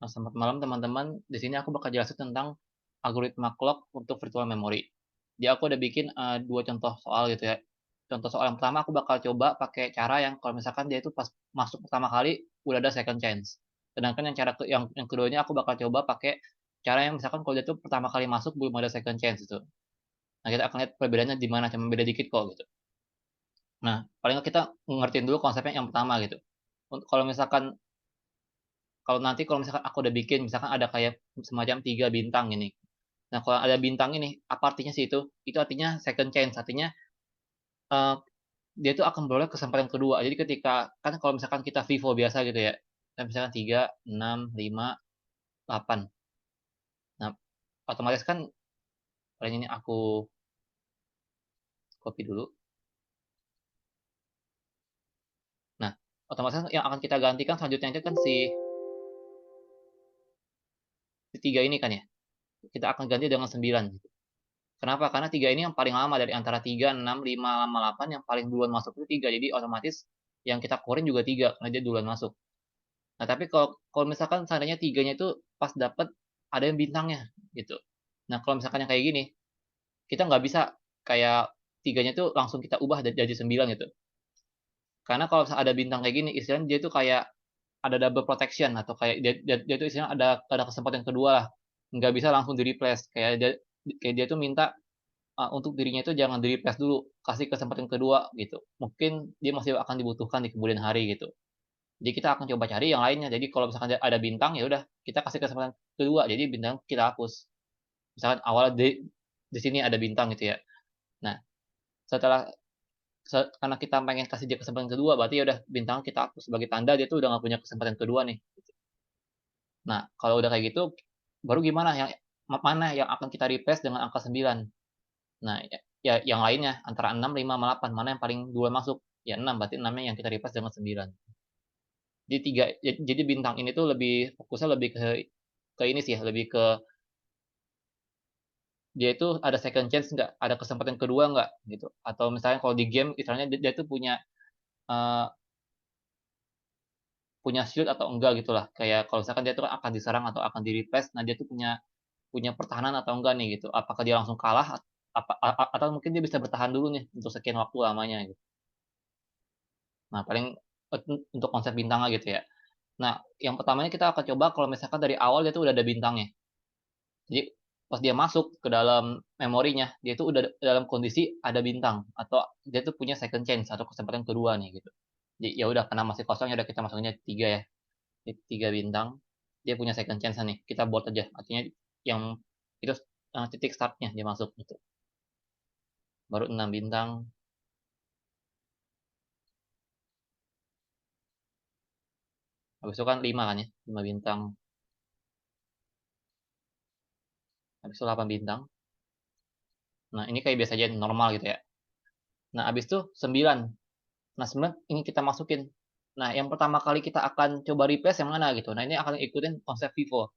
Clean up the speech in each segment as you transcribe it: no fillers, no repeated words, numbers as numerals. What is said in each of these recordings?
Nah, selamat malam teman-teman. Di sini aku bakal jelasin tentang algoritma clock untuk virtual memory. Jadi aku udah bikin 2 contoh soal gitu ya. Contoh soal yang pertama aku bakal coba pakai cara yang kalau misalkan dia itu pas masuk pertama kali udah ada second chance. Sedangkan yang cara yang keduanya aku bakal coba pakai cara yang misalkan kalau dia itu pertama kali masuk belum ada second chance itu. Nah, kita akan lihat perbedaannya di mana, cuma beda dikit kok gitu. Nah, paling nggak kita ngertiin dulu konsepnya yang pertama gitu. Kalau misalkan kalau misalkan aku udah bikin misalkan ada kayak semacam 3 bintang ini. Nah, kalau ada bintang ini, apa artinya sih itu? Itu artinya second chance, artinya, eee, dia itu akan beroleh kesempatan kedua. Jadi ketika kan kalau misalkan kita vivo biasa gitu ya, kan misalkan 3 6 5 8. Nah, otomatis kan paling ini aku copy dulu. Nah, otomatis yang akan kita gantikan selanjutnya itu kan si 3 ini kan ya, kita akan ganti dengan 9 gitu. Kenapa? Karena 3 ini yang paling lama dari antara 3 6 5 sama 8 yang paling duluan masuk itu 3. Jadi otomatis yang kita keluarin juga 3 karena dia duluan masuk. Nah, tapi kalau kalau misalkan seandainya 3-nya itu pas dapet ada yang bintangnya, gitu. Nah, kalau misalkan yang kayak gini, kita nggak bisa kayak 3-nya itu langsung kita ubah jadi 9 gitu. Karena kalau misalnya ada bintang kayak gini, istilahnya dia itu kayak ada double protection atau kayak dia itu istilahnya ada kesempatan kedua lah, nggak bisa langsung di-replace. Kayak dia tuh minta, untuk dirinya itu jangan di-replace dulu, kasih kesempatan kedua gitu. Mungkin dia masih akan dibutuhkan di kemudian hari gitu. Jadi kita akan coba cari yang lainnya. Jadi kalau misalkan ada bintang, ya udah kita kasih kesempatan kedua, jadi bintang kita hapus. Misalkan awalnya di sini ada bintang gitu ya. Nah, setelah karena kita pengen kasih dia kesempatan kedua, berarti ya udah bintang kita hapus sebagai tanda dia tuh udah nggak punya kesempatan kedua nih. Nah, kalau udah kayak gitu, baru gimana mana yang akan kita replace dengan angka 9. Nah, ya yang lainnya antara 6 5 sama 8 mana yang paling duluan masuk? Ya 6, berarti 6-nya yang kita replace dengan 9. Jadi bintang ini tuh fokusnya lebih ke ini sih, lebih ke dia itu ada second chance nggak, ada kesempatan kedua nggak, gitu. Atau misalnya kalau di game misalnya dia tuh eee, punya shield atau enggak gitulah. Kayak kalau misalkan dia tuh akan diserang atau akan di-replace, nah dia tuh punya punya pertahanan atau enggak nih gitu. Apakah dia langsung kalah atau mungkin dia bisa bertahan dulu nih untuk sekian waktu lamanya gitu. Nah paling untuk konsep bintangnya gitu ya. Nah yang pertamanya kita akan coba kalau misalkan dari awal dia tuh udah ada bintangnya. Jadi pas dia masuk ke dalam memorinya, dia itu udah dalam kondisi ada bintang atau dia tuh punya second chance atau kesempatan kedua nih gitu. Jadi ya udah karena masih kosong ya udah kita masukinnya 3 ya. 3 bintang, dia punya second chance nih, kita bold aja. Artinya yang itu, titik startnya dia masuk gitu. Baru 6 bintang, habis itu kan 5 kan ya, 5 bintang, habis itu 8 bintang. Nah ini kayak biasa aja normal gitu ya. Nah habis itu 9. Nah, 9 ingin kita masukin. Nah, yang pertama kali kita akan coba replace yang mana gitu. Nah, ini akan ikutin konsep Vivo.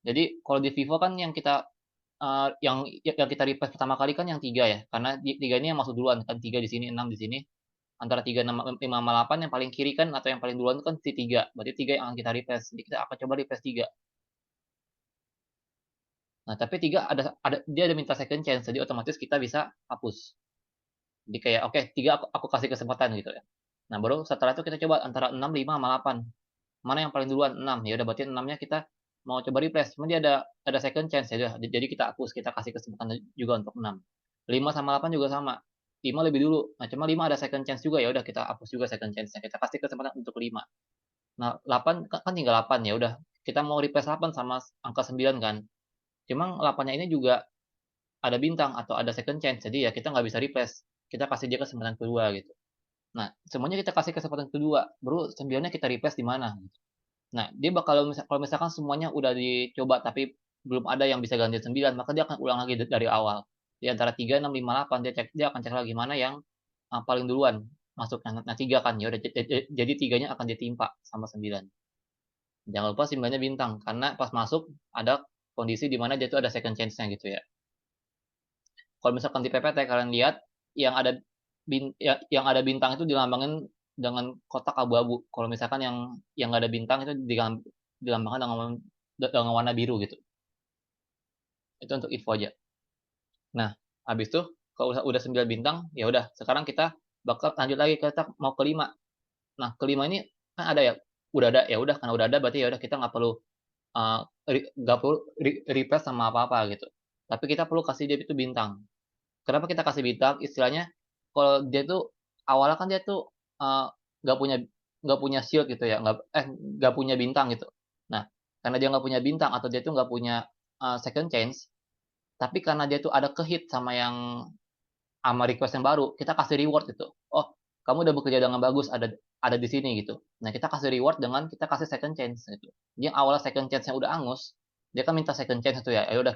Jadi, kalau di Vivo kan yang kita, yang kita replace pertama kali kan yang 3 ya, karena 3 ini yang masuk duluan kan, 3 di sini, 6 di sini. Antara 3, 6, 5, sama 8 yang paling kiri kan atau yang paling duluan kan si 3. Berarti 3 yang akan kita replace. Jadi kita akan coba replace 3. Nah, tapi 3 dia ada minta second chance, jadi otomatis kita bisa hapus. Jadi kayak, oke, 3 aku kasih kesempatan gitu ya. Nah, baru setelah itu kita coba antara 6, 5, sama 8. Mana yang paling duluan? 6. Ya udah berarti 6-nya kita mau coba replace, cuman dia ada second chance, ya udah jadi kita hapus, kita kasih kesempatan juga untuk 6. 5 sama 8 juga sama. 5 lebih dulu. Nah, cuma 5 ada second chance juga, ya udah kita hapus juga second chance-nya, kita kasih kesempatan untuk 5. Nah, 8 kan tinggal 8, ya udah kita mau replace 8 sama angka 9 kan. Cuma 8-nya ini juga ada bintang atau ada second chance, jadi ya kita nggak bisa replace. Kita kasih dia kesempatan kedua gitu. Nah, semuanya kita kasih kesempatan kedua, baru 9-nya kita replace di mana. Nah, dia kalau misalkan semuanya udah dicoba tapi belum ada yang bisa ganti 9, maka dia akan ulang lagi dari awal. Di antara 3, 6, 5, 8 dia akan cek lagi mana yang, paling duluan masuknya. Nah 3 kan, ya udah jadi 3-nya akan ditimpa sama 9. Jangan lupa 9-nya bintang, karena pas masuk ada kondisi di mana dia itu ada second chance-nya gitu ya. Kalau misalkan di PPT kalian lihat yang ada yang ada bintang itu dilambangin dengan kotak abu-abu. Kalau misalkan yang nggak ada bintang itu dilambangkan dengan dengan warna biru gitu. Itu untuk info aja. Nah, habis itu kalau udah 9 bintang, ya udah sekarang kita bakal lanjut lagi, kita mau ke 5. Nah, ke 5 ini kan ada ya, udah ada, ya udah karena udah ada berarti ya udah kita nggak perlu, eee, nggak perlu replace sama apa-apa gitu. Tapi kita perlu kasih dia itu bintang. Kenapa kita kasih bintang? Istilahnya kalau dia tuh awalnya kan dia tuh, eee, nggak punya nggak punya shield gitu ya, nggak punya bintang gitu. Nah, karena dia nggak punya bintang atau dia tuh nggak punya, second chance, tapi karena dia tuh ada ke-hit sama request yang baru, kita kasih reward gitu. "Oh, kamu udah bekerja dengan bagus, ada di sini," gitu. Nah, kita kasih reward dengan kita kasih second chance gitu. Dia awalnya second chance-nya udah angus, dia kan minta second chance itu ya, ya udah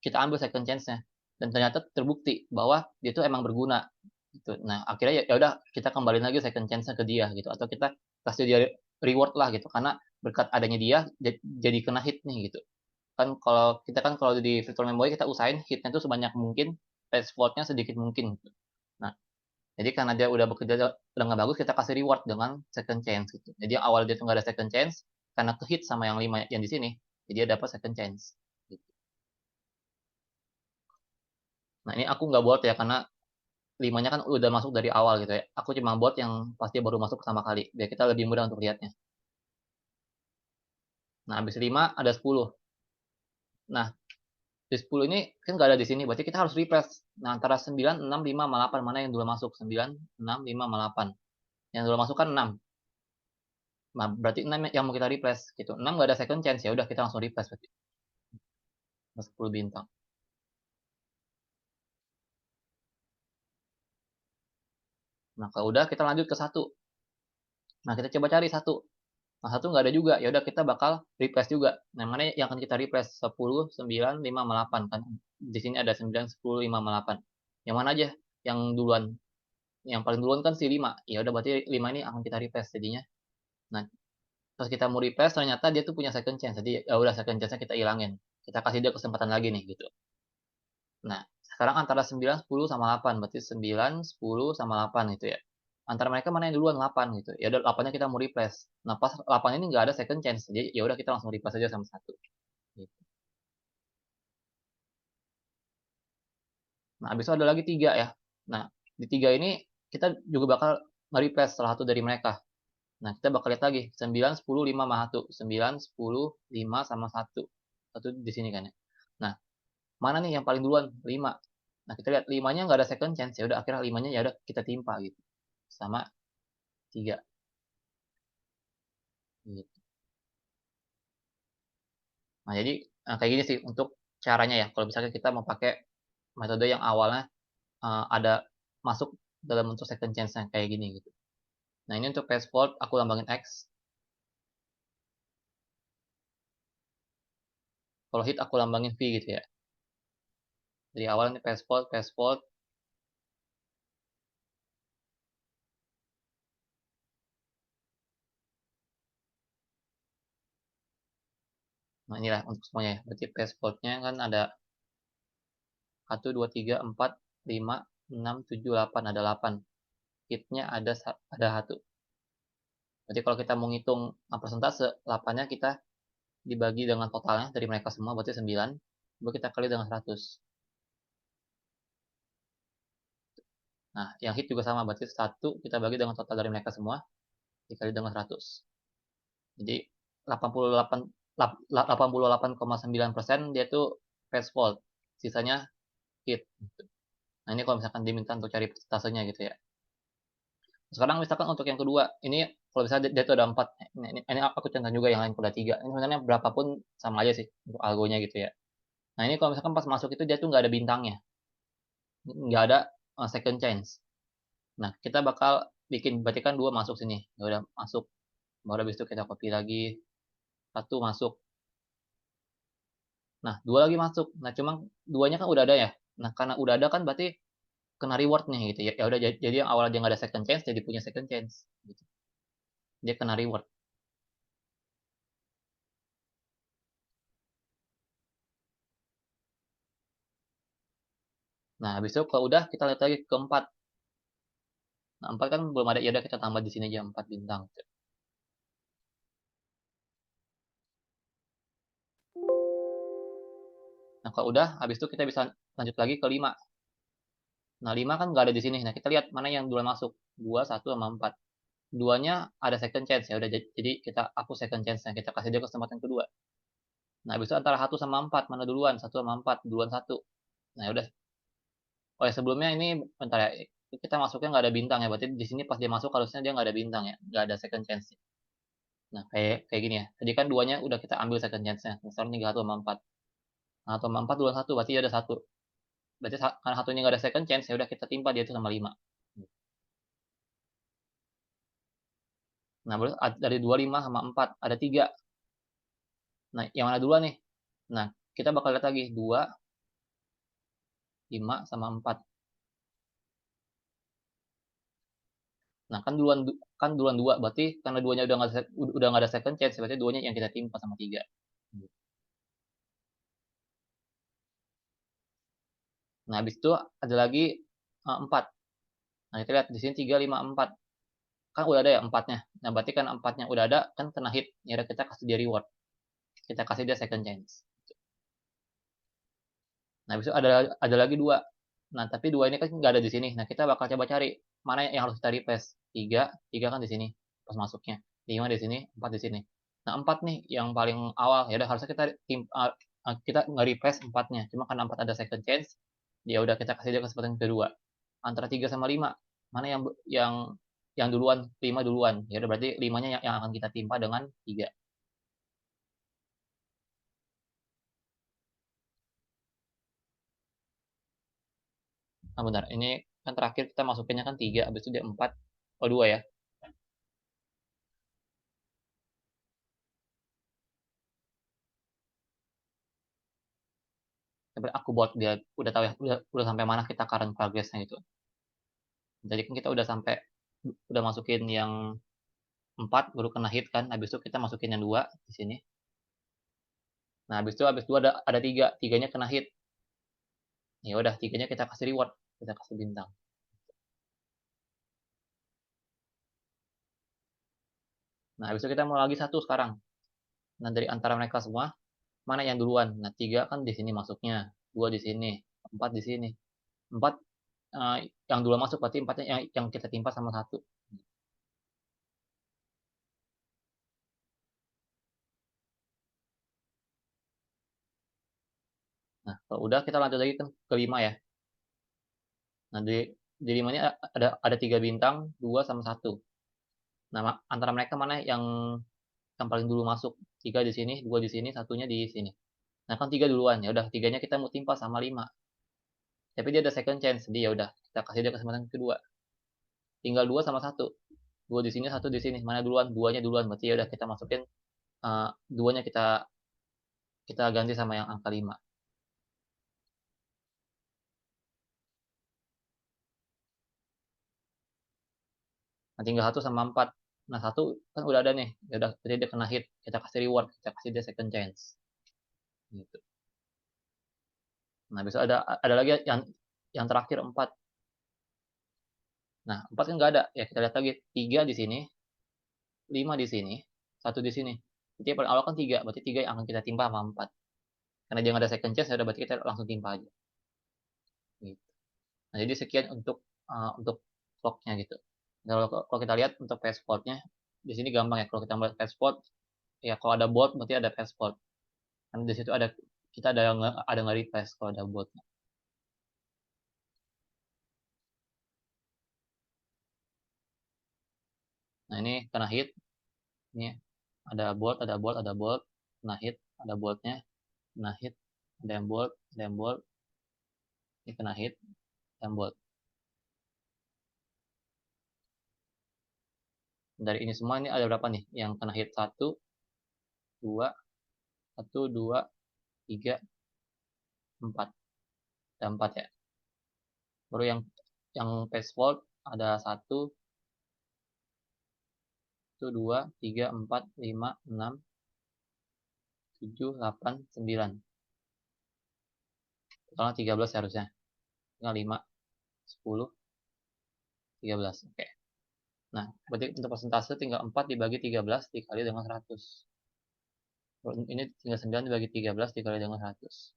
kita ambil second chance-nya dan ternyata terbukti bahwa dia itu emang berguna gitu. Nah, akhirnya ya udah kita kembaliin lagi second chance-nya ke dia gitu atau kita kasih dia reward lah gitu karena berkat adanya dia jadi kena hit nih gitu. Kalau di virtual memory kita usahain hit-nya tuh sebanyak mungkin, fault-nya sedikit mungkin gitu. Nah, jadi karena dia udah bekerja dengan bagus, kita kasih reward dengan second chance gitu. Jadi yang awal dia tuh nggak ada second chance, karena ke-hit sama yang 5 yang di sini, jadi dia dapat second chance, gitu. Nah, ini aku nggak buat ya, karena 5-nya kan udah masuk dari awal gitu ya. Aku cuma buat yang pas dia baru masuk pertama kali, biar kita lebih mudah untuk lihatnya. Nah, habis 5 ada 10. Nah, di 10 ini kan nggak ada di sini, berarti kita harus refresh. Nah, antara 9, 6, 5, sama 8, mana yang dulu masuk? 9, 6, 5, sama 8. Yang dulu masuk kan 6. Nah, berarti 6 yang mau kita replace gitu. 6 nggak ada second chance, ya udah kita langsung replace berarti. 10 bintang. Nah, kalau udah kita lanjut ke 1. Nah, kita coba cari 1. Nah, 1 nggak ada juga, ya udah kita bakal replace juga. Nah, mana yang akan kita replace? 10, 9, 5, sama 8 kan. Di sini ada 9, 10, 5, sama 8. Yang mana aja yang duluan? Yang paling duluan kan si 5. Ya udah berarti 5 ini akan kita replace jadinya. Nah, pas kita mau replace ternyata dia tuh punya second chance. Jadi ya udah second chance-nya kita ilangin. Kita kasih dia kesempatan lagi nih gitu. Nah, sekarang antara 9, 10, sama 8, berarti 9, 10, sama 8 gitu ya. Antara mereka mana yang duluan? 8 gitu. Ya udah 8-nya kita mau replace. Nah, pas 8 ini nggak ada second chance, jadi ya udah kita langsung replace aja sama 1 gitu. Nah, habis itu ada lagi 3 ya. Nah, di 3 ini kita juga bakal nge-replace salah satu dari mereka. Nah, kita bakal lihat lagi 9, 10, 5, sama 1. 9, 10, 5, sama 1. 1 di sini kan ya. Nah, mana nih yang paling duluan? 5. Nah, kita lihat 5-nya nggak ada second chance, ya udah akhirnya 5-nya ya udah kita timpa gitu. Sama 3 gitu. Nah, jadi, kayak gini sih untuk caranya ya, kalau misalnya kita mau pakai metode yang awalnya, ada masuk dalam bentuk second chance-nya kayak gini gitu. Nah, ini untuk password aku lambangin X, kalau hit aku lambangin V gitu ya. Dari awal ini password password, nah inilah untuk semuanya ya, berarti password-nya kan ada 1, 2, 3, 4, 5, 6, 7, 8, ada 8. Hit-nya ada 1. Berarti kalau kita mau ngitung, persentase, 8-nya kita dibagi dengan totalnya dari mereka semua, berarti 9, baru kita kali dengan 100. Nah, yang hit juga sama, berarti 1 kita bagi dengan total dari mereka semua, dikali dengan 100. Jadi 88 88,9% dia tuh fast fault, sisanya hit gitu. Nah, ini kalau misalkan diminta untuk cari persentasenya gitu ya. Sekarang misalkan untuk yang kedua, ini kalau misalnya dia tuh ada 4, ini aku contoh juga yang lain udah 3. Ini sebenarnya berapapun sama aja sih untuk algonya gitu ya. Nah, ini kalau misalkan pas masuk itu dia tuh nggak ada bintangnya, nggak ada, second chance. Nah, kita bakal bikin berarti kan 2 masuk sini, ya udah masuk, baru habis itu kita copy lagi, 1 masuk. Nah, 2 lagi masuk. Nah, cuma 2-nya kan udah ada ya. Nah, karena udah ada kan berarti kena reward nih gitu ya. Ya udah jadi yang awalnya dia nggak ada second chance jadi punya second chance gitu. Dia kena reward. Nah, habis itu kalau udah kita lihat lagi ke 4. Nah, 4 kan belum ada, ya udah kita tambah di sini aja 4 bintang gitu. Nah, kalau udah, habis itu kita bisa lanjut lagi ke 5. Nah, 5 kan nggak ada di sini. Nah, kita lihat mana yang duluan masuk. 2, 1, sama 4. Duanya ada second chance ya udah, jadi kita hapus second chance-nya, kita kasih dia kesempatan kedua. Nah, habis itu antara 1 sama 4 mana duluan? 1 sama 4, duluan 1. Nah, ya udah. Oh ya, sebelumnya ini bentar ya, kita masuknya nggak ada bintang ya, berarti di sini pas dia masuk harusnya dia nggak ada bintang ya, nggak ada second chance. Nah, kayak kayak gini ya. Tadi kan duanya udah kita ambil second chance-nya. Sekarang tinggal 1 sama 4. Nah, 1 sama 4 duluan 1, berarti ada 1. Berarti karena satunya nggak ada second chance, ya udah kita timpa dia itu sama 5. Nah, baru dari 2, 5 sama 4 ada 3. Nah, yang mana duluan nih? Nah, kita bakal lihat lagi 2, 5 sama 4. Nah, kan duluan 2, berarti karena duanya udah nggak ada second chance, berarti duanya yang kita timpa sama 3. Nah, habis itu ada lagi 4. Nah, kita lihat di sini 3, 5, 4. Kan udah ada ya 4-nya. Nah, berarti kan 4-nya udah ada, kan kena hit. Ya udah kita kasih dia reward. Kita kasih dia second chance. Nah, habis itu ada lagi 2. Nah, tapi 2 ini kan nggak ada di sini. Nah, kita bakal coba cari mana yang harus kita replace. 3, 3 kan di sini pas masuknya. 5 di sini, 4 di sini. Nah, 4 nih yang paling awal. Ya udah harusnya kita nge-replace 4-nya. Cuma karena 4 ada second chance, ya udah kita kasih dia kesempatan kedua. Antara 3 sama 5, mana yang duluan? 5 duluan. Ya udah berarti 5-nya yang akan kita timpa dengan 3. Nah, benar. Ini kan terakhir kita masukinnya kan 3, habis itu dia 4. Oh, 2 ya. Sampai aku buat dia udah tahu ya, udah sampai mana kita current progress-nya itu. Jadi kan kita udah masukin yang 4 baru kena hit kan, habis itu kita masukin yang 2 di sini. Nah, habis itu ada 3, 3-nya kena hit. Ya udah, 3-nya kita kasih reward, kita kasih bintang. Nah, habis itu kita mau lagi satu sekarang. Nah, dari antara mereka semua, mana yang duluan? Nah, 3 kan di sini masuknya, 2 di sini, 4 di sini. 4 yang duluan masuk berarti 4-nya yang kita timpa sama 1. Nah, kalau udah kita lanjut lagi ke 5 ya. Nah, di 5-nya ada 3 bintang, 2 sama 1. Nah, antara mereka mana yang paling dulu masuk? 3 di sini, 2 di sini, satunya di sini. Nah, kan 3 duluan. Ya udah, 3-nya kita mau timpa sama 5. Tapi dia ada second chance. Jadi ya udah, kita kasih dia kesempatan kedua. Tinggal 2 sama 1. 2 di sini, 1 di sini. Mana duluan? 2-nya duluan. Berarti ya udah kita masukin 2-nya kita ganti sama yang angka 5. Nah, tinggal 1 sama 4. Nah, 1 kan udah ada nih. Ya udah, berarti dia kena hit. Kita kasih reward, kita kasih dia second chance. Gitu. Nah, besok ada lagi yang terakhir 4. Nah, 4 kan nggak ada. Ya, kita lihat lagi. 3 di sini, 5 di sini, 1 di sini. Jadi yang paling awal kan 3, berarti 3 yang akan kita timpa sama 4. Karena dia nggak ada second chance, ya udah berarti kita langsung timpa aja. Gitu. Nah, jadi sekian untuk vlognya gitu. Kalau kita lihat untuk passportnya, di sini gampang ya. Kalau kita buat passport, ya kalau ada bot berarti ada passport. Karena di situ kita ada nge-request kalau ada bot. Nah, ini kena hit. Ini ada bot, kena hit, ada botnya, kena hit, ada yang bolt, ini kena hit, dan bolt. Dari ini semua ini ada berapa nih? Yang kena hit dua, 2, 3, 4. Ada 4 ya. Baru yang passport ada 2, 3, 4, 5, 6, 7, 8, 9. Totalnya 13 harusnya. Tinggal 5, 10, 13. Oke. Nah, berarti untuk persentase tinggal 4 dibagi 13 dikali dengan 100. Ini tinggal 9 dibagi 13 dikali dengan 100.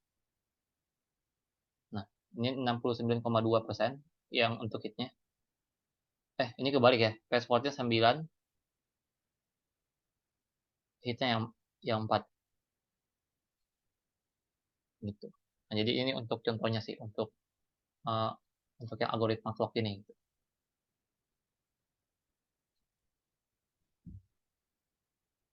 Ini 69,2% yang untuk hitnya. Ini kebalik ya, password-nya 9, hitnya yang 4 gitu. Nah, jadi ini untuk contohnya sih, untuk, eee, untuk yang algoritma vlog ini gitu.